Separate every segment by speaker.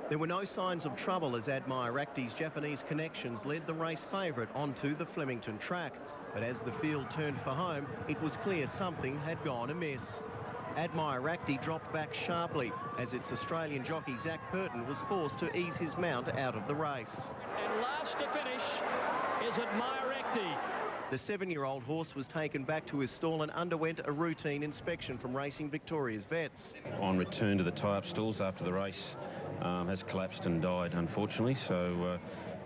Speaker 1: There were no signs of trouble as Admire Rakti's Japanese connections led the race favourite onto the Flemington track. But as the field turned for home, it was clear something had gone amiss. Admire Rakti dropped back sharply as its Australian jockey Zach Purton was forced to ease his mount out of the race.
Speaker 2: And last to finish is Admire Rakti.
Speaker 1: The 7-year-old horse was taken back to his stall and underwent a routine inspection from Racing Victoria's vets.
Speaker 3: On return to the tie-up stalls after the race, has collapsed and died, unfortunately. So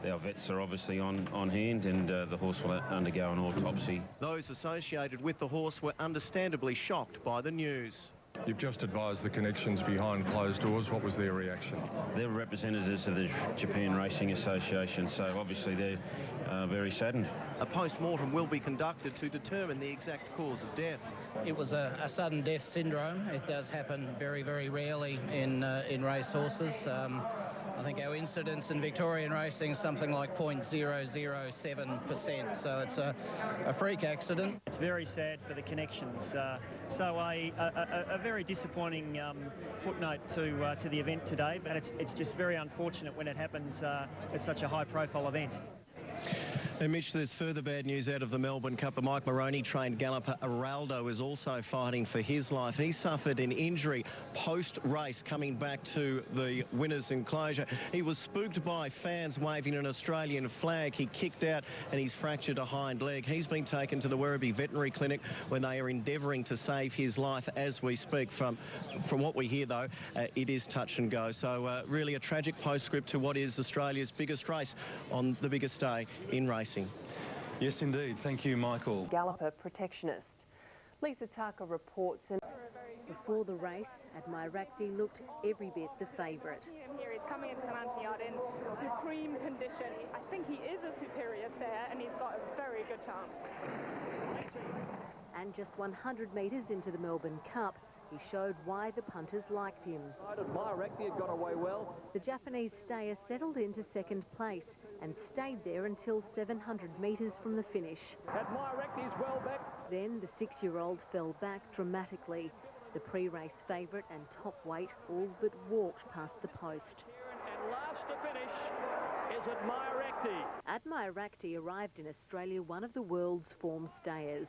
Speaker 3: our vets are obviously on hand, and the horse will undergo an autopsy.
Speaker 1: Those associated with the horse were understandably shocked by the news.
Speaker 4: You've just advised the connections behind closed doors. What was their reaction?
Speaker 3: They're representatives of the Japan Racing Association, so obviously they're very saddened.
Speaker 1: A post-mortem will be conducted to determine the exact cause of death.
Speaker 5: It was a sudden death syndrome. It does happen very, very rarely in racehorses. I think our incidence in Victorian racing is something like 0.007%, so it's a freak accident.
Speaker 6: It's very sad for the connections. So a very disappointing footnote to the event today, but it's just very unfortunate when it happens at such a high-profile event.
Speaker 1: And Mitch, there's further bad news out of the Melbourne Cup. The Mike Moroney-trained galloper Araldo is also fighting for his life. He suffered an injury post-race coming back to the winner's enclosure. He was spooked by fans waving an Australian flag. He kicked out and he's fractured a hind leg. He's been taken to the Werribee Veterinary Clinic when they are endeavouring to save his life as we speak. From what we hear, though, it is touch and go. So really a tragic postscript to what is Australia's biggest race on the biggest day in racing.
Speaker 7: Yes, indeed. Thank you, Michael.
Speaker 8: Galloper protectionist. Lisa Tucker reports.
Speaker 9: Before the race, Admire Rakti looked every bit the favourite.
Speaker 10: Here he's coming into Canantillard in supreme condition. I think he is a superior stare and he's got a very good chance.
Speaker 9: And just 100 metres into the Melbourne Cup, he showed why the punters liked him.
Speaker 2: Admire Rakti had got away well.
Speaker 9: The Japanese stayer settled into second place and stayed there until 700 metres from the finish.
Speaker 2: Admire Rakti's well back.
Speaker 9: Then the 6-year-old fell back dramatically. The pre-race favourite and top weight all but walked past the post.
Speaker 2: And last to finish is Admire Rakti.
Speaker 9: Admire Rakti arrived in Australia one of the world's form stayers,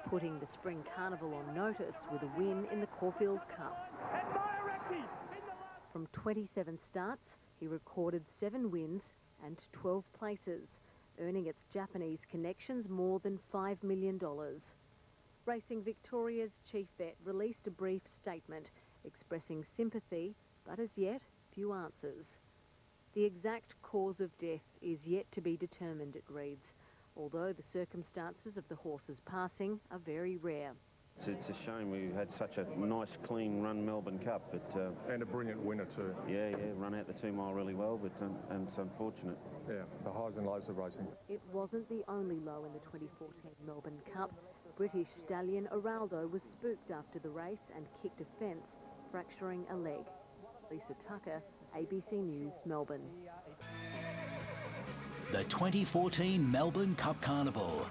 Speaker 9: putting the Spring Carnival on notice with a win in the Caulfield Cup.
Speaker 2: Admire Rakti!
Speaker 9: From 27 starts, he recorded 7 wins and 12 places, earning its Japanese connections more than $5 million. Racing Victoria's chief vet released a brief statement expressing sympathy, but as yet, few answers. The exact cause of death is yet to be determined, it reads, although the circumstances of the horse's passing are very rare.
Speaker 3: It's a shame we had such a nice, clean run Melbourne Cup, but
Speaker 4: and a brilliant winner too.
Speaker 3: Yeah, run out the 2 mile really well, but and it's unfortunate.
Speaker 4: Yeah, the highs and lows of racing.
Speaker 9: It wasn't the only low in the 2014 Melbourne Cup. British stallion Araldo was spooked after the race and kicked a fence, fracturing a leg. Lisa Tucker, ABC News, Melbourne.
Speaker 11: The 2014 Melbourne Cup Carnival.